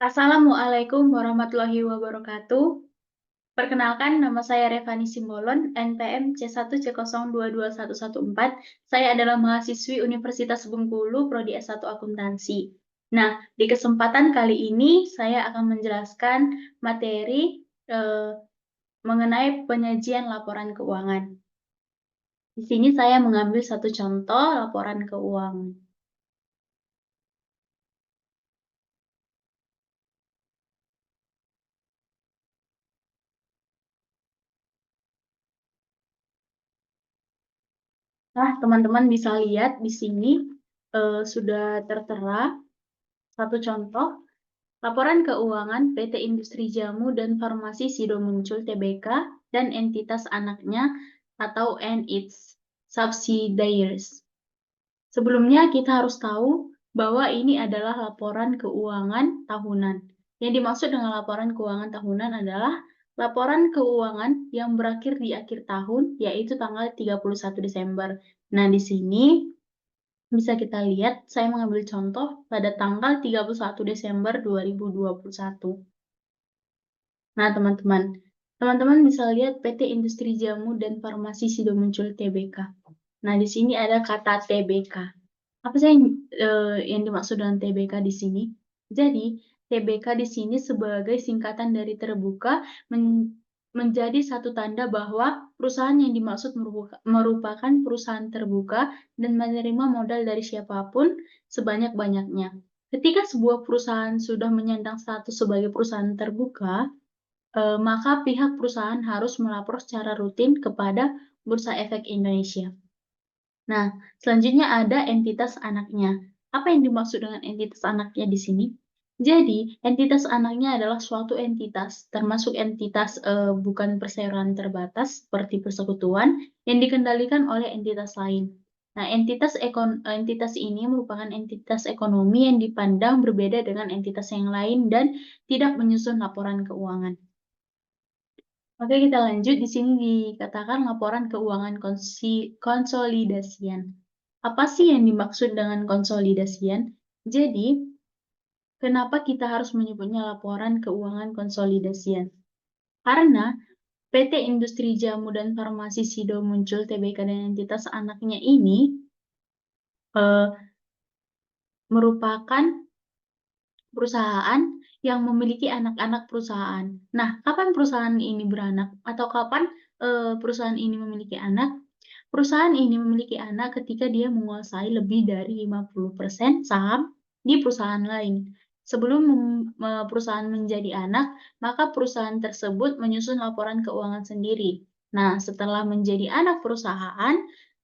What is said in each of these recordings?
Assalamualaikum warahmatullahi wabarakatuh. Perkenalkan, nama saya Revani Simbolon, NPM C1C022114. Saya adalah mahasiswi Universitas Bengkulu, Prodi S1 Akuntansi. Nah, di kesempatan kali ini saya akan menjelaskan materi mengenai penyajian laporan keuangan. Di sini saya mengambil satu contoh laporan keuangan. Nah, teman-teman bisa lihat di sini sudah tertera satu contoh laporan keuangan PT Industri Jamu dan Farmasi Sido Muncul Tbk dan entitas anaknya atau and its subsidiaries. Sebelumnya kita harus tahu bahwa ini adalah laporan keuangan tahunan. Yang dimaksud dengan laporan keuangan tahunan adalah laporan keuangan yang berakhir di akhir tahun, yaitu tanggal 31 Desember. Nah, di sini bisa kita lihat, saya mengambil contoh pada tanggal 31 Desember 2021. Nah, teman-teman bisa lihat PT Industri Jamu dan Farmasi Sido Muncul Tbk. Nah, di sini ada kata Tbk. Apa sih yang dimaksud dengan Tbk di sini? Jadi, Tbk di sini sebagai singkatan dari terbuka menjadi satu tanda bahwa perusahaan yang dimaksud merupakan perusahaan terbuka dan menerima modal dari siapapun sebanyak-banyaknya. Ketika sebuah perusahaan sudah menyandang status sebagai perusahaan terbuka, maka pihak perusahaan harus melapor secara rutin kepada Bursa Efek Indonesia. Nah, selanjutnya ada entitas anaknya. Apa yang dimaksud dengan entitas anaknya di sini? Jadi, entitas anaknya adalah suatu entitas, termasuk entitas bukan perseroan terbatas seperti persekutuan yang dikendalikan oleh entitas lain. Nah, entitas ini merupakan entitas ekonomi yang dipandang berbeda dengan entitas yang lain dan tidak menyusun laporan keuangan. Oke, kita lanjut. Di sini dikatakan laporan keuangan konsolidasian. Apa sih yang dimaksud dengan konsolidasian? Jadi, kenapa kita harus menyebutnya laporan keuangan konsolidasian? Karena PT Industri Jamu dan Farmasi Sido Muncul Tbk dan entitas anaknya ini merupakan perusahaan yang memiliki anak-anak perusahaan. Nah, kapan perusahaan ini beranak atau kapan perusahaan ini memiliki anak? Perusahaan ini memiliki anak ketika dia menguasai lebih dari 50% saham di perusahaan lain. Sebelum perusahaan menjadi anak, maka perusahaan tersebut menyusun laporan keuangan sendiri. Nah, setelah menjadi anak perusahaan,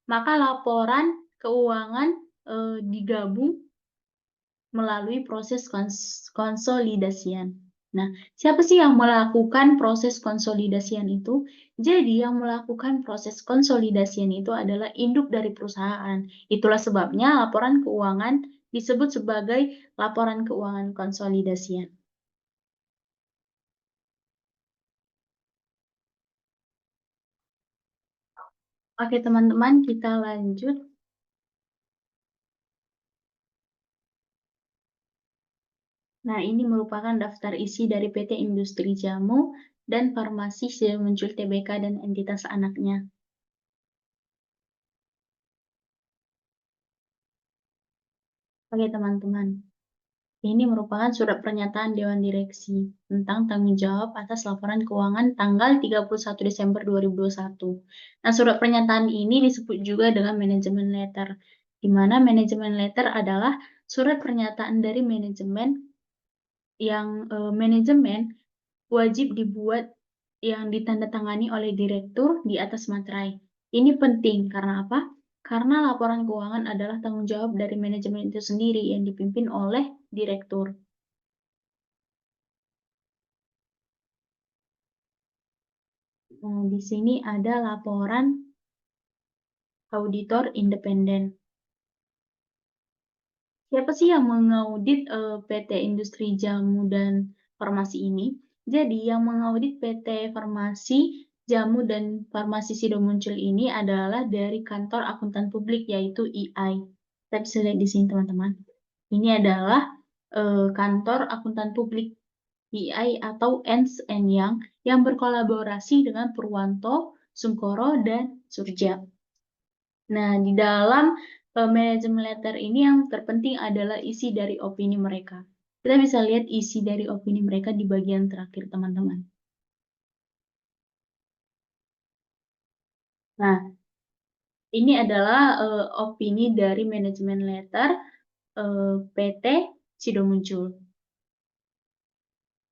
maka laporan keuangan digabung melalui proses konsolidasian. Nah, siapa sih yang melakukan proses konsolidasian itu? Jadi, yang melakukan proses konsolidasian itu adalah induk dari perusahaan. Itulah sebabnya laporan keuangan disebut sebagai laporan keuangan konsolidasian. Oke, teman-teman, kita lanjut. Nah, ini merupakan daftar isi dari PT Industri Jamu dan Farmasi Sido Muncul Tbk dan entitas anaknya. Oke, teman-teman. Ini merupakan surat pernyataan Dewan Direksi tentang tanggung jawab atas laporan keuangan tanggal 31 Desember 2021. Nah, surat pernyataan ini disebut juga dengan manajemen letter, di mana manajemen letter adalah surat pernyataan dari manajemen yang manajemen wajib dibuat yang ditandatangani oleh direktur di atas materai. Ini penting karena apa? Karena laporan keuangan adalah tanggung jawab dari manajemen itu sendiri yang dipimpin oleh direktur. Nah, di sini ada laporan auditor independen. Siapa sih yang mengaudit PT Industri Jamu dan Farmasi ini? Jadi, yang mengaudit PT Farmasi Jamu dan Farmasi Sido Muncul ini adalah dari kantor akuntan publik, yaitu EI. Kita bisa lihat di sini, teman-teman. Ini adalah kantor akuntan publik BI atau Ernst Young yang berkolaborasi dengan Purwanto, Sungkoro, dan Surja. Nah, di dalam manajemen letter ini yang terpenting adalah isi dari opini mereka. Kita bisa lihat isi dari opini mereka di bagian terakhir, teman-teman. Nah, ini adalah opini dari manajemen letter PT Sido Muncul.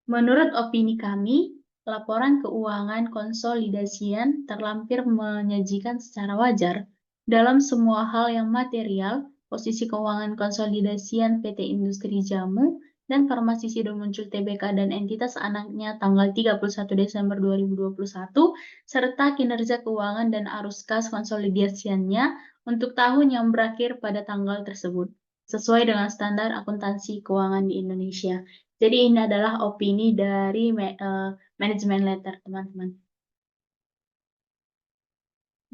Menurut opini kami, laporan keuangan konsolidasian terlampir menyajikan secara wajar dalam semua hal yang material, posisi keuangan konsolidasian PT Industri Jamu dan Farmasi Sido Muncul Tbk dan entitas anaknya tanggal 31 Desember 2021, serta kinerja keuangan dan arus kas konsolidasiannya untuk tahun yang berakhir pada tanggal tersebut, sesuai dengan standar akuntansi keuangan di Indonesia. Jadi ini adalah opini dari manajemen letter, teman-teman.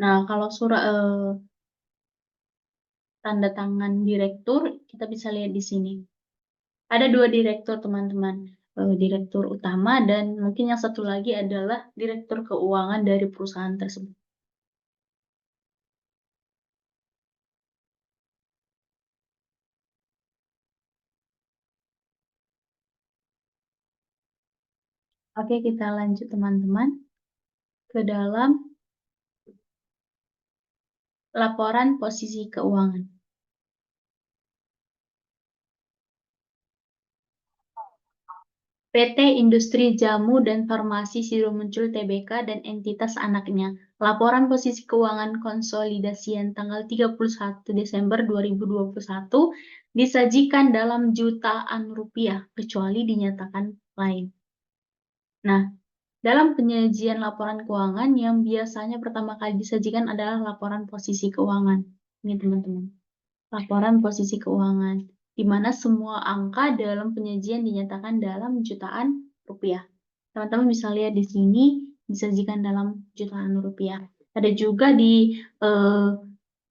Nah, kalau surat tanda tangan direktur, kita bisa lihat di sini. Ada 2 direktur, teman-teman. Direktur utama dan mungkin yang satu lagi adalah direktur keuangan dari perusahaan tersebut. Oke, kita lanjut, teman-teman, ke dalam laporan posisi keuangan. PT Industri Jamu dan Farmasi Sido Muncul Tbk dan entitas anaknya. Laporan posisi keuangan konsolidasian tanggal 31 Desember 2021 disajikan dalam jutaan rupiah, kecuali dinyatakan lain. Nah, dalam penyajian laporan keuangan yang biasanya pertama kali disajikan adalah laporan posisi keuangan. Ini, teman-teman. Laporan posisi keuangan, di mana semua angka dalam penyajian dinyatakan dalam jutaan rupiah. Teman-teman bisa lihat di sini disajikan dalam jutaan rupiah. Ada juga di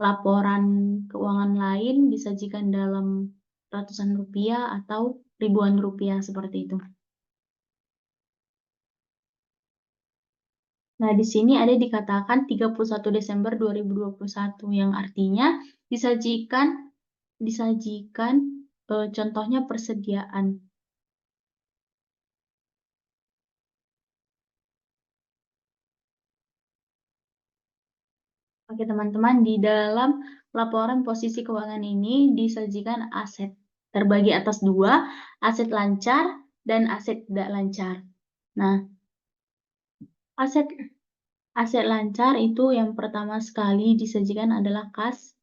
laporan keuangan lain disajikan dalam ratusan rupiah atau ribuan rupiah seperti itu. Nah, di sini ada dikatakan 31 Desember 2021 yang artinya disajikan contohnya persediaan. Oke, teman-teman, di dalam laporan posisi keuangan ini disajikan aset terbagi atas 2, aset lancar dan aset tidak lancar. Nah, aset lancar itu yang pertama sekali disajikan adalah kas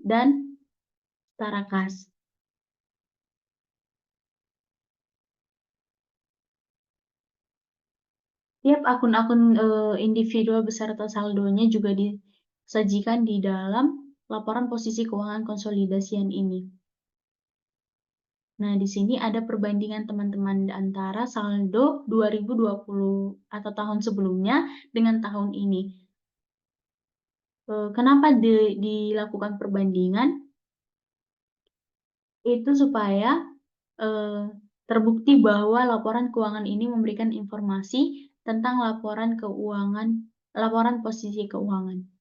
dan setara kas. Tiap akun-akun individual beserta saldonya juga disajikan di dalam laporan posisi keuangan konsolidasian ini. Nah, di sini ada perbandingan, teman-teman, antara saldo 2020 atau tahun sebelumnya dengan tahun ini. Kenapa dilakukan perbandingan? Itu supaya terbukti bahwa laporan keuangan ini memberikan informasi tentang laporan posisi keuangan.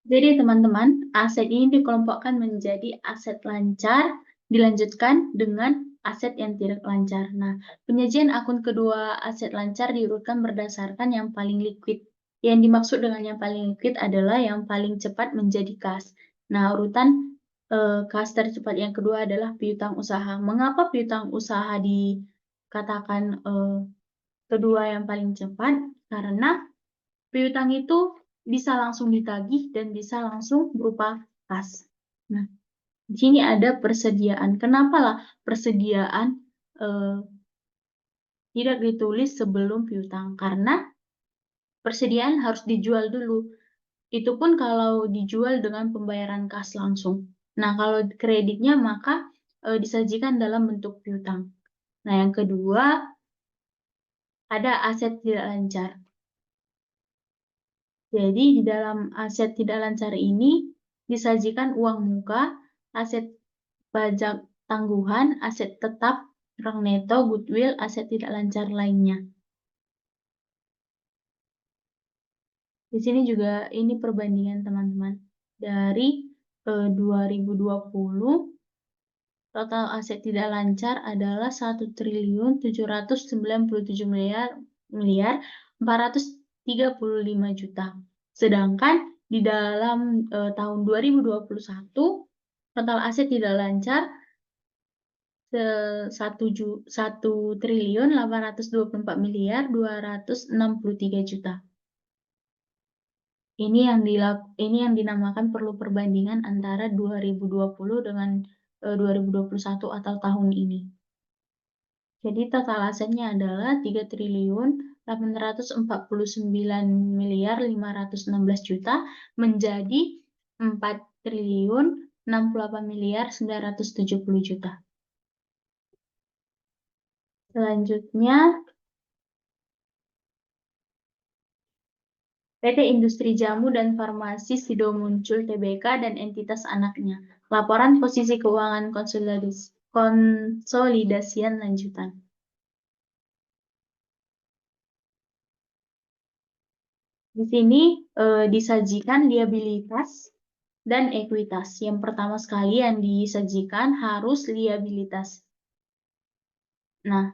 Jadi, teman-teman, aset ini dikelompokkan menjadi aset lancar, dilanjutkan dengan aset yang tidak lancar. Nah, penyajian akun kedua aset lancar diurutkan berdasarkan yang paling liquid. Yang dimaksud dengan yang paling liquid adalah yang paling cepat menjadi kas. Nah, urutan kas tercepat yang kedua adalah piutang usaha. Mengapa piutang usaha dikatakan kedua yang paling cepat? Karena piutang itu bisa langsung ditagih dan bisa langsung berupa kas. Nah, di sini ada persediaan. Kenapa lah persediaan tidak ditulis sebelum piutang? Karena persediaan harus dijual dulu. Itu pun kalau dijual dengan pembayaran kas langsung. Nah, kalau kreditnya maka disajikan dalam bentuk piutang. Nah, yang kedua ada aset tidak lancar. Jadi di dalam aset tidak lancar ini disajikan uang muka, aset pajak tangguhan, aset tetap, uang neto, goodwill, aset tidak lancar lainnya. Di sini juga ini perbandingan teman-teman. Dari 2020 total aset tidak lancar adalah 1.797 miliar 435 juta. Sedangkan di dalam tahun 2021 total aset tidak lancar 1.824 miliar 263 juta. Ini yang dinamakan perlu perbandingan antara 2020 dengan 2021 atau tahun ini. Jadi total asetnya adalah 3.849 miliar 516 juta menjadi 4.068 miliar 970 juta. Selanjutnya, PT Industri Jamu dan Farmasi Sido Muncul Tbk dan entitas anaknya. Laporan posisi keuangan konsolidasian lanjutan. Di sini disajikan liabilitas dan ekuitas. Yang pertama sekali yang disajikan harus liabilitas. Nah,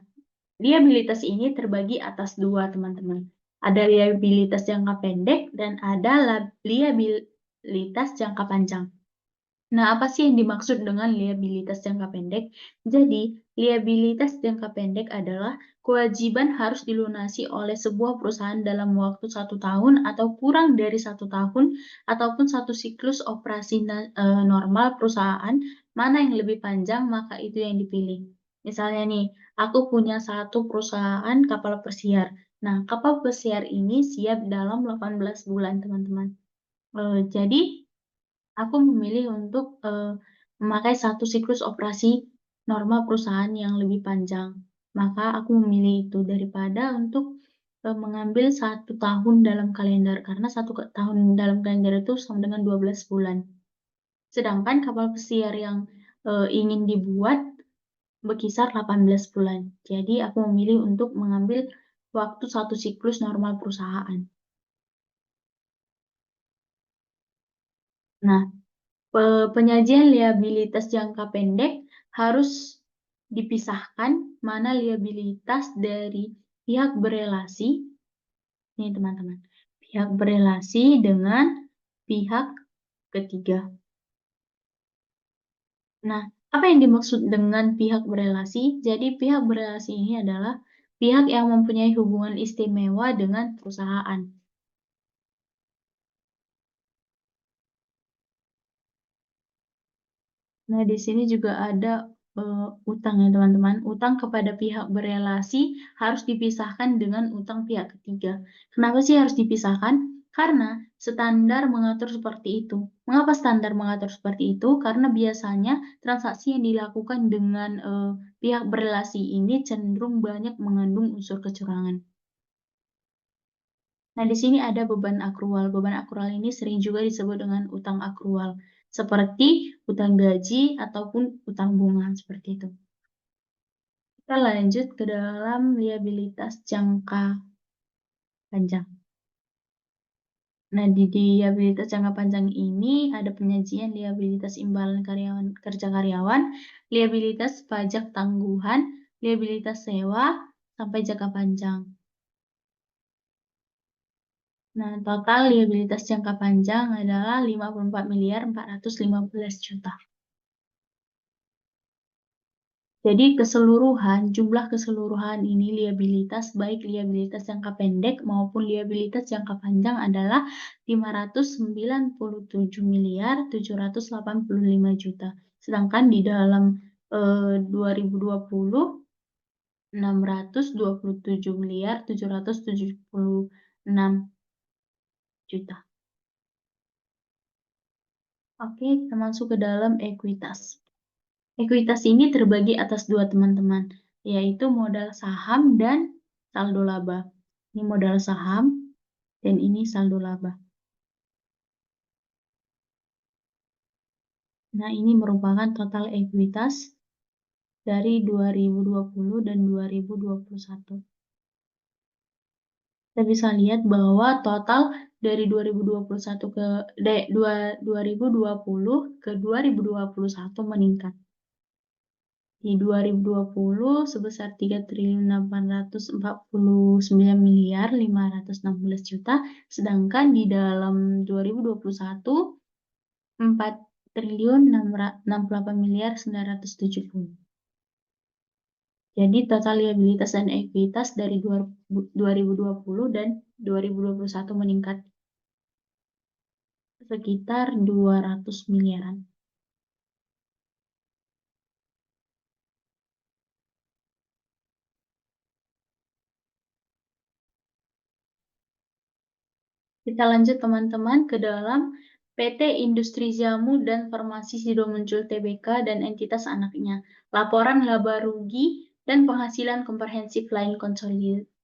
liabilitas ini terbagi atas dua, teman-teman. Ada liabilitas jangka pendek dan ada liabilitas jangka panjang. Nah, apa sih yang dimaksud dengan liabilitas jangka pendek? Jadi, liabilitas jangka pendek adalah kewajiban harus dilunasi oleh sebuah perusahaan dalam waktu 1 tahun atau kurang dari 1 tahun, ataupun satu siklus operasi normal perusahaan, mana yang lebih panjang, maka itu yang dipilih. Misalnya nih, aku punya satu perusahaan kapal pesiar. Nah, kapal pesiar ini siap dalam 18 bulan, teman-teman. Jadi, aku memilih untuk memakai satu siklus operasi normal perusahaan yang lebih panjang. Maka aku memilih itu daripada untuk mengambil 1 tahun dalam kalender, karena 1 tahun dalam kalender itu sama dengan 12 bulan. Sedangkan kapal pesiar yang ingin dibuat berkisar 18 bulan. Jadi aku memilih untuk mengambil waktu satu siklus normal perusahaan. Nah, penyajian liabilitas jangka pendek harus dipisahkan mana liabilitas dari pihak berelasi, ini teman-teman, pihak berelasi dengan pihak ketiga. Nah, apa yang dimaksud dengan pihak berelasi? Jadi pihak berelasi ini adalah pihak yang mempunyai hubungan istimewa dengan perusahaan. Nah, di sini juga ada utang ya teman-teman. Utang kepada pihak berelasi harus dipisahkan dengan utang pihak ketiga. Kenapa sih harus dipisahkan? Karena standar mengatur seperti itu. Mengapa standar mengatur seperti itu? Karena biasanya transaksi yang dilakukan dengan pihak berelasi ini cenderung banyak mengandung unsur kecurangan. Nah, di sini ada beban akrual. Beban akrual ini sering juga disebut dengan utang akrual, seperti utang gaji ataupun utang bunga, seperti itu. Kita lanjut ke dalam liabilitas jangka panjang. Nah, di liabilitas jangka panjang ini ada penyajian liabilitas imbalan kerja karyawan, liabilitas pajak tangguhan, liabilitas sewa, sampai jangka panjang. Nah, total liabilitas jangka panjang adalah 54.415 juta. Jadi jumlah keseluruhan ini liabilitas, baik liabilitas jangka pendek maupun liabilitas jangka panjang adalah 597.785 juta. Sedangkan di dalam 2020 627.776 juta. Oke, kita masuk ke dalam ekuitas. Ekuitas ini terbagi atas dua, teman-teman, yaitu modal saham dan saldo laba. Ini modal saham dan ini saldo laba. Nah, ini merupakan total ekuitas dari 2020 dan 2021. Kita bisa lihat bahwa total dari 2021 ke 2020 ke 2021 meningkat. Di 2020 sebesar 3.849.516 juta, sedangkan di dalam 2021 4.068.970. Jadi total liabilitas dan ekuitas dari 2020 dan 2021 meningkat sekitar 200 miliaran. Kita lanjut teman-teman ke dalam PT Industri Jamu dan Farmasi Sidomuncul Tbk dan entitas anaknya. Laporan laba rugi dan penghasilan komprehensif lain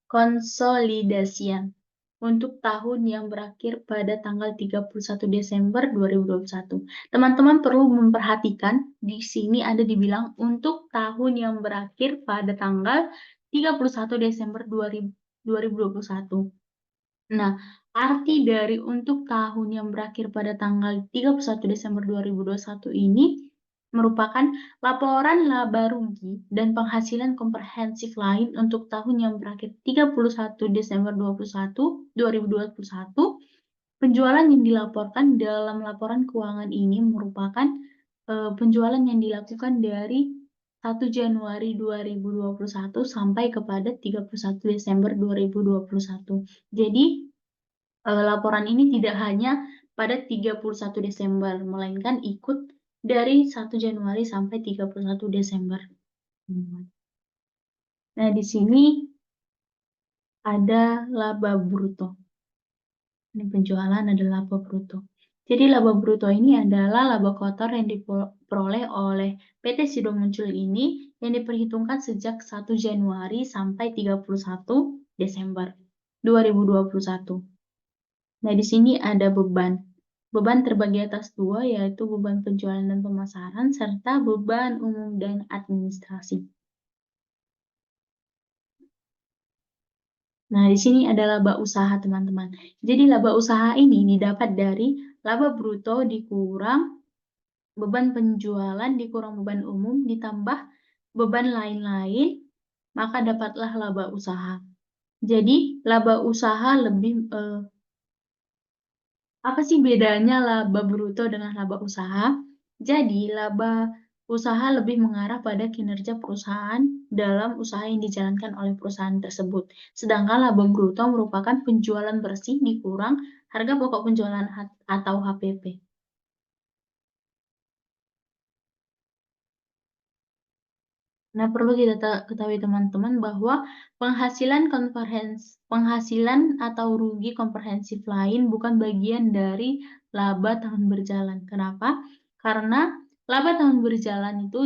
konsolidasian untuk tahun yang berakhir pada tanggal 31 Desember 2021. Teman-teman perlu memperhatikan di sini ada dibilang untuk tahun yang berakhir pada tanggal 31 Desember 2021. Nah, arti dari untuk tahun yang berakhir pada tanggal 31 Desember 2021 ini merupakan laporan laba rugi dan penghasilan komprehensif lain untuk tahun yang berakhir 31 Desember 2021. Penjualan yang dilaporkan dalam laporan keuangan ini merupakan penjualan yang dilakukan dari 1 Januari 2021 sampai kepada 31 Desember 2021. Jadi, laporan ini tidak hanya pada 31 Desember, melainkan ikut dari 1 Januari sampai 31 Desember. Nah, di sini ada laba bruto. Ini penjualan adalah laba bruto. Jadi laba bruto ini adalah laba kotor yang diperoleh oleh PT Sidomuncul ini yang diperhitungkan sejak 1 Januari sampai 31 Desember 2021. Nah, di sini ada beban. Beban terbagi atas dua, yaitu beban penjualan dan pemasaran, serta beban umum dan administrasi. Nah, di sini ada laba usaha, teman-teman. Jadi, laba usaha ini didapat dari laba bruto dikurang beban penjualan, dikurang beban umum, ditambah beban lain-lain, maka dapatlah laba usaha. Jadi, laba usaha lebih apa sih bedanya laba bruto dengan laba usaha? Jadi, laba usaha lebih mengarah pada kinerja perusahaan dalam usaha yang dijalankan oleh perusahaan tersebut. Sedangkan laba bruto merupakan penjualan bersih dikurang harga pokok penjualan atau HPP. Nah, perlu kita ketahui teman-teman bahwa penghasilan atau rugi komprehensif lain bukan bagian dari laba tahun berjalan. Kenapa? Karena laba tahun berjalan itu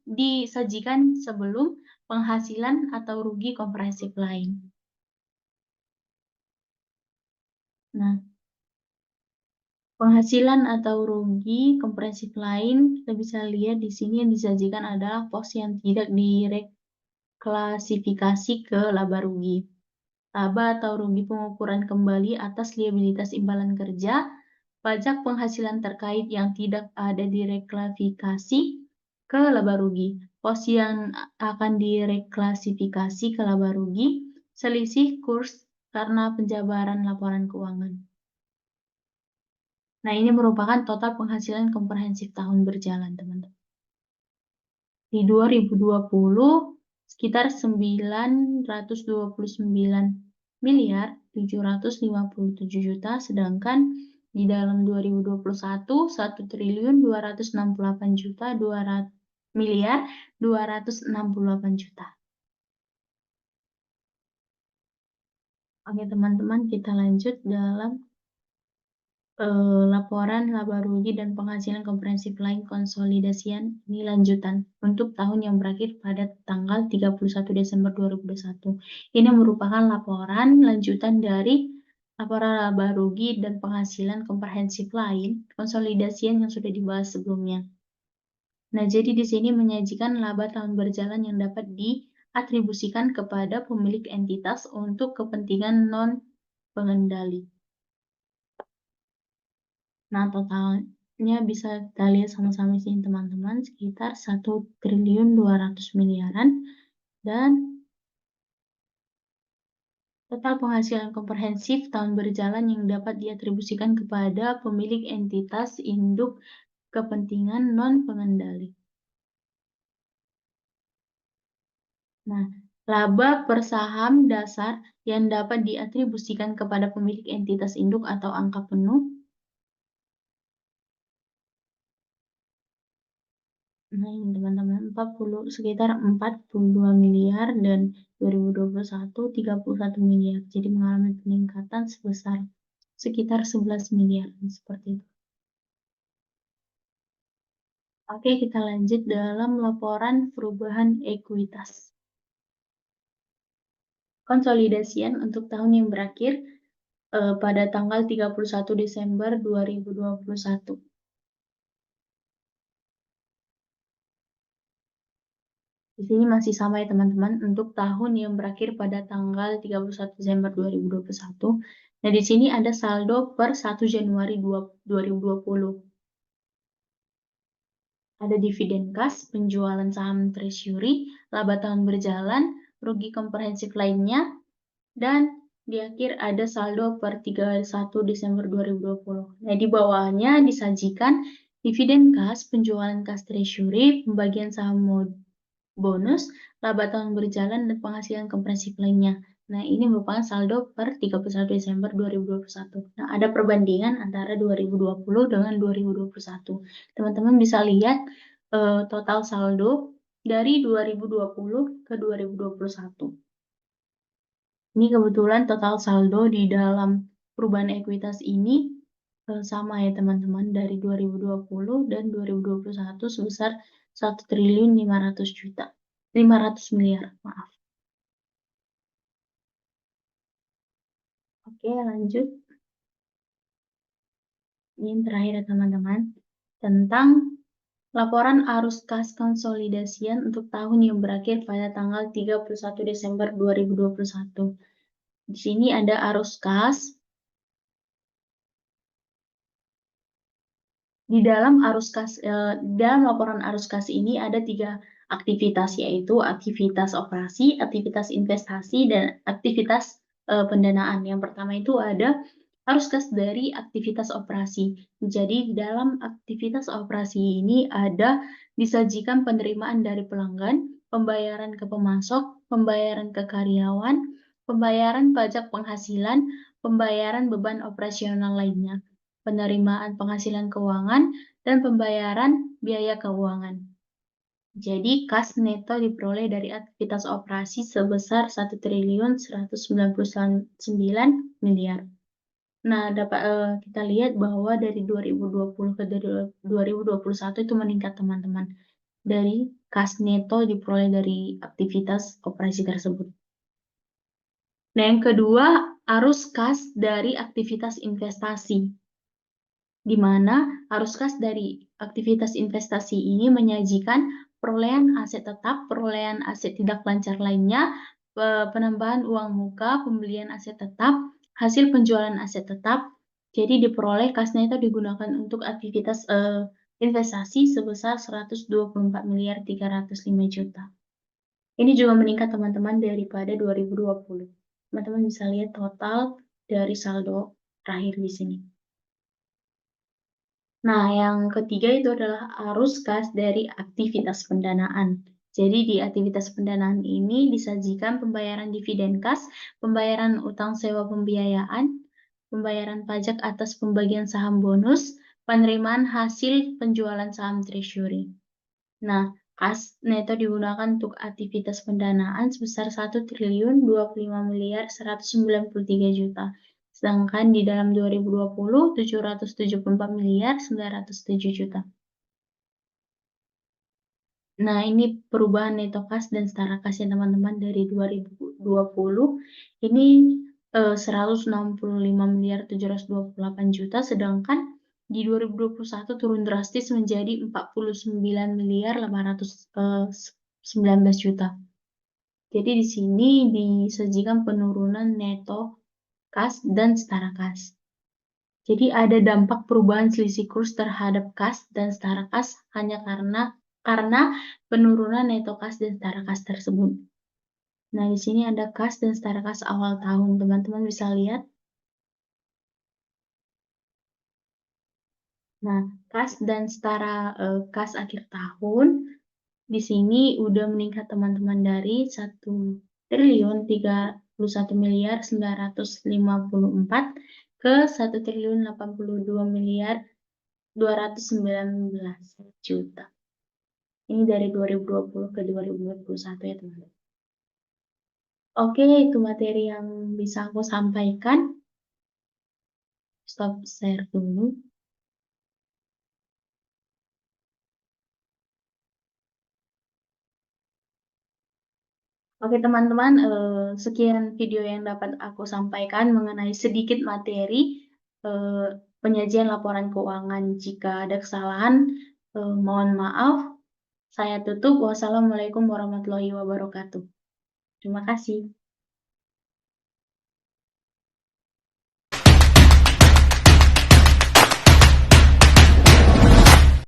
disajikan sebelum penghasilan atau rugi komprehensif lain. Nah, penghasilan atau rugi komprehensif lain kita bisa lihat di sini yang disajikan adalah pos yang tidak klasifikasi ke laba rugi. Laba atau rugi pengukuran kembali atas liabilitas imbalan kerja, pajak penghasilan terkait yang tidak ada direklasifikasi ke laba rugi. Pos yang akan direklasifikasi ke laba rugi, selisih kurs karena penjabaran laporan keuangan. Nah, ini merupakan total penghasilan komprehensif tahun berjalan, teman-teman. Di 2020 sekitar 929.757 juta, sedangkan di dalam 2021 1.268.268 juta. Oke, teman-teman, kita lanjut dalam laporan laba rugi dan penghasilan komprehensif lain konsolidasian. Ini lanjutan untuk tahun yang berakhir pada tanggal 31 Desember 2021. Ini merupakan laporan lanjutan dari laporan laba rugi dan penghasilan komprehensif lain, konsolidasian yang sudah dibahas sebelumnya. Nah, jadi di sini menyajikan laba tahun berjalan yang dapat diatribusikan kepada pemilik entitas untuk kepentingan non-pengendali. Nah, totalnya bisa kita lihat sama-sama di sini teman-teman, sekitar 1.200.000.000.000 dan total penghasilan komprehensif tahun berjalan yang dapat diatribusikan kepada pemilik entitas induk kepentingan non-pengendali. Nah, laba per saham dasar yang dapat diatribusikan kepada pemilik entitas induk atau angka penuh. Nah, ini teman-teman, sekitar 42 miliar dan 2021 31 miliar. Jadi mengalami peningkatan sebesar sekitar 11 miliar seperti itu. Oke, kita lanjut dalam laporan perubahan ekuitas. Konsolidasian untuk tahun yang berakhir pada tanggal 31 Desember 2021. Di sini masih sama ya teman-teman, untuk tahun yang berakhir pada tanggal 31 Desember 2021. Nah, di sini ada saldo per 1 Januari 2020. Ada dividen kas, penjualan saham treasury, laba tahun berjalan, rugi komprehensif lainnya, dan di akhir ada saldo per 31 Desember 2020. Nah, di bawahnya disajikan dividen kas, penjualan kas treasury, pembagian saham bonus, laba tahun berjalan, dan penghasilan komprehensif lainnya. Nah, ini merupakan saldo per 31 Desember 2021. Nah, ada perbandingan antara 2020 dengan 2021. Teman-teman bisa lihat total saldo dari 2020 ke 2021. Ini kebetulan total saldo di dalam perubahan ekuitas ini sama ya teman-teman, dari 2020 dan 2021 sebesar 1.500 miliar, maaf. Oke, lanjut. Ini yang terakhir ya teman-teman, tentang laporan arus kas konsolidasian untuk tahun yang berakhir pada tanggal 31 Desember 2021. Di sini ada arus kas. Di dalam dalam laporan arus kas ini ada 3 aktivitas, yaitu aktivitas operasi, aktivitas investasi, dan aktivitas pendanaan. Yang pertama itu ada arus kas dari aktivitas operasi. Jadi dalam aktivitas operasi ini ada disajikan penerimaan dari pelanggan, pembayaran ke pemasok, pembayaran ke karyawan, pembayaran pajak penghasilan, pembayaran beban operasional lainnya, penerimaan penghasilan keuangan, dan pembayaran biaya keuangan. Jadi, kas neto diperoleh dari aktivitas operasi sebesar 1.199 miliar. Nah, kita lihat bahwa dari 2020 ke 2021 itu meningkat teman-teman. Dari kas neto diperoleh dari aktivitas operasi tersebut. Nah, yang kedua, arus kas dari aktivitas investasi, di mana arus kas dari aktivitas investasi ini menyajikan perolehan aset tetap, perolehan aset tidak lancar lainnya, penambahan uang muka, pembelian aset tetap, hasil penjualan aset tetap. Jadi diperoleh kasnya itu digunakan untuk aktivitas investasi sebesar 124.305.000.000. Ini juga meningkat teman-teman daripada 2020. Teman-teman bisa lihat total dari saldo terakhir di sini. Nah, yang ketiga itu adalah arus kas dari aktivitas pendanaan. Jadi di aktivitas pendanaan ini disajikan pembayaran dividen kas, pembayaran utang sewa pembiayaan, pembayaran pajak atas pembagian saham bonus, penerimaan hasil penjualan saham treasury. Nah, kas neto digunakan untuk aktivitas pendanaan sebesar 1.025.193.000.000. Sedangkan di dalam 2020, 774.907.000.000. Nah, ini perubahan neto kas dan setara kas ya teman-teman dari 2020. Ini 165.728.000.000, sedangkan di 2021 turun drastis menjadi 49.819.000.000. Jadi di sini disajikan penurunan neto kas dan setara kas. Jadi ada dampak perubahan selisih kurs terhadap kas dan setara kas hanya karena penurunan neto kas dan setara kas tersebut. Nah, di sini ada kas dan setara kas awal tahun. Teman-teman bisa lihat. Nah, kas dan setara kas akhir tahun di sini udah meningkat teman-teman dari 1.031.954 ke 1.082.219.000.000. Ini dari 2020 ke 2021 ya teman-teman. Oke, itu materi yang bisa aku sampaikan. Stop share dulu. Oke teman-teman, sekian video yang dapat aku sampaikan mengenai sedikit materi penyajian laporan keuangan. Jika ada kesalahan, mohon maaf. Saya tutup. Wassalamualaikum warahmatullahi wabarakatuh. Terima kasih.